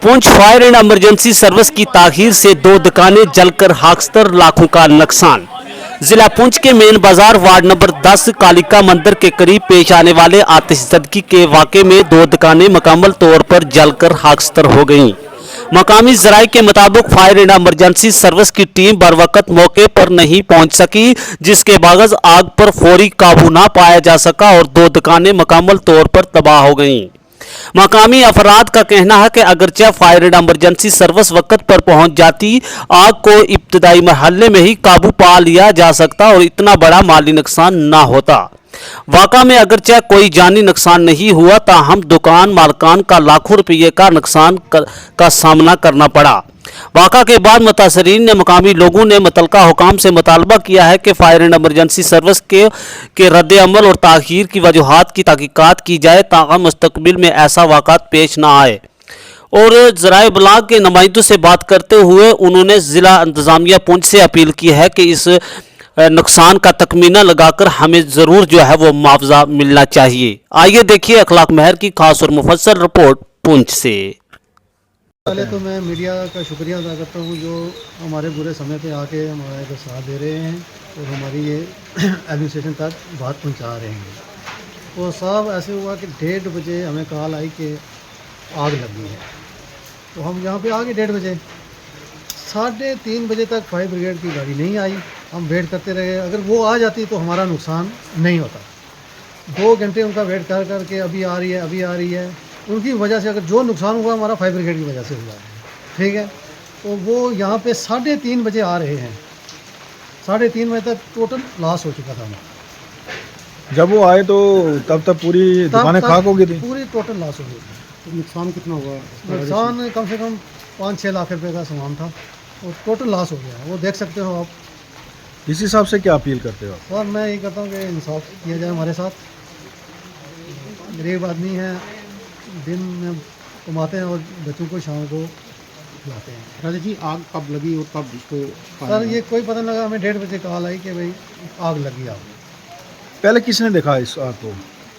Poonch fire and emergency service की ताखीर से दो दुकानें जलकर हाकस्तर, लाखों का नुकसान। जिला पुंछ के मेन बाजार वार्ड नंबर 10 कालिका मंदिर के करीब पेश आने वाले आतिशबाजी के वाक़े में दो दुकानें मुकम्मल तौर पर जलकर हाकस्तर हो गईं। मकामी जराये के मुताबिक फायर एंड इमरजेंसी सर्विस की टीम बरवकत मौके पर नहीं पहुंच सकी, जिसके बावजूद आग पर फौरी काबू न पाया जा सका और दो दुकानें मुकम्मल तौर पर तबाह हो गईं। मकामी अफराद का कहना है कि अगरचे फायर एंड इमरजेंसी सर्विस वक्त पर पहुंच जाती, आग को इब्तदाई मरहले में ही काबू पा लिया जा सकता और इतना बड़ा माली नुकसान न होता। वाक़ा में अगरचे कोई जानी नुकसान नहीं हुआ, ताहम दुकान मालकान का लाखों रुपये का नुकसान का सामना करना पड़ा। वाक़ा के बाद मुतासरीन ने मकामी लोगों ने मुतलका हुकाम से मुतालबा किया है कि फायर एंड इमरजेंसी सर्विस के रद्द-ए-अमल और ताख़ीर की वजूहात की तहकीकात की जाए ताकि मुस्तकबिल में ऐसा वाक़ात पेश न आए। और ज़राए इब्लाग के नुमाइंदों से बात करते हुए उन्होंने ज़िला इंतज़ामिया पुंछ से अपील की है कि इस नुकसान का तखमीना लगाकर हमें ज़रूर जो है वो मुआवजा मिलना चाहिए। आइए देखिए अखलाक महर की खास और मुफस्सल रिपोर्ट पुंछ से। पहले तो मैं मीडिया का शुक्रिया अदा करता हूँ जो हमारे बुरे समय पे आके हमारा इधर साथ दे रहे हैं और हमारी ये एडमिनिस्ट्रेशन तक बात पहुँचा रहे हैं। तो साहब ऐसे हुआ कि 1:30 बजे हमें कॉल आई कि आग लगी है, तो हम यहाँ पे आ गए 1:30 बजे। 3:30 बजे तक फायर ब्रिगेड की गाड़ी नहीं आई, हम वेट करते रहे। अगर वो आ जाती तो हमारा नुकसान नहीं होता। 2 घंटे उनका वेट कर करके अभी आ रही है, अभी आ रही है। उनकी वजह से अगर जो नुकसान हुआ हमारा फायर ब्रिगेड की वजह से हुआ है, ठीक है। तो वो यहाँ पे 3:30 बजे आ रहे हैं, 3:30 बजे तक टोटल लॉस हो चुका था हमारा। जब वो आए तो तब तक पूरी दुकानें खाक हो गई थी, पूरी टोटल लॉस हो गई थी। तो नुकसान कितना हुआ? नुकसान कम से कम 5-6 लाख रुपए का सामान था और टोटल लॉस हो गया, वो देख सकते हो आप। इस हिसाब से क्या अपील करते हो आप? और मैं ये कहता हूँ कि इंसाफ किया जाए हमारे साथ। गरीब आदमी है, दिन में कमाते हैं और बच्चों को शाम को खिलाते हैं। राजा जी, आग कब लगी और कब इसको? सर ये कोई पता नहीं लगा, हमें 1:30 बजे कॉल आई कि भाई आग लगी। आग पहले किसने देखा इस आग को?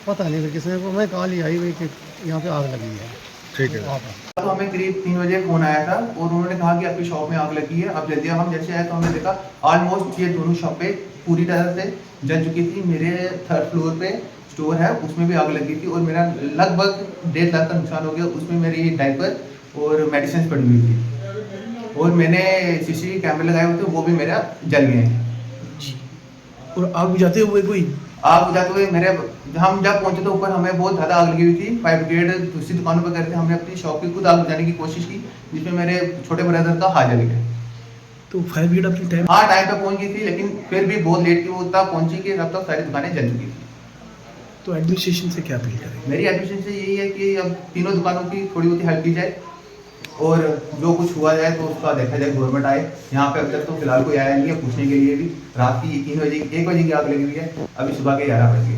पता नहीं फिर किसने को, मैं कॉल ही आई भाई कि यहाँ पे आग लगी है। ठीक है। तो हमें करीब 3 बजे फ़ोन आया था और उन्होंने कहा कि आपकी शॉप में आग लगी है, अब जल्दी। हम जैसे आए तो हमने देखा ऑलमोस्ट ये दोनों शॉपें पूरी तरह से जल चुकी थी। मेरे 3rd फ्लोर पे स्टोर है, उसमें भी आग लगी थी और मेरा लगभग 1.5 लाख का नुकसान हो गया। उसमें मेरी डायपर और मेडिसिन पड़ी हुई थी और मैंने सीसीटीवी कैमरे लगाए हुए थे, वो भी मेरा जल गए हैं। और आग बुझाते हुए आग बुझाते हुए हम जब पहुंचे तो ऊपर हमें बहुत ज़्यादा आग लगी हुई थी। फायर ब्रिगेड दूसरी दुकानों पर गए थे, हमने अपनी शॉप की खुद आग बुझाने की कोशिश की, जिसमें मेरे छोटे ब्रदर का हाथ जल गया। तो फायर ब्रिगेड अपनी टाइम पे पहुंच गई थी, लेकिन फिर भी बहुत लेट की वो तब पहुंची कि तब तक सारी दुकानें जल चुकी थी। तो एडमिनिस्ट्रेशन से क्या अपील करेंगे? मेरी एडमिशन से यही है कि अब तीनों दुकानों की थोड़ी बहुत हेल्प की जाए और जो कुछ हुआ जाए तो उसका देखा जाए, गवर्नमेंट आए। यहाँ पे अब तक तो फिलहाल कोई आया नहीं है पूछने के लिए भी। रात की 3 बजे 1 बजे की आग लगी हुई है, अभी सुबह के 11 बजे।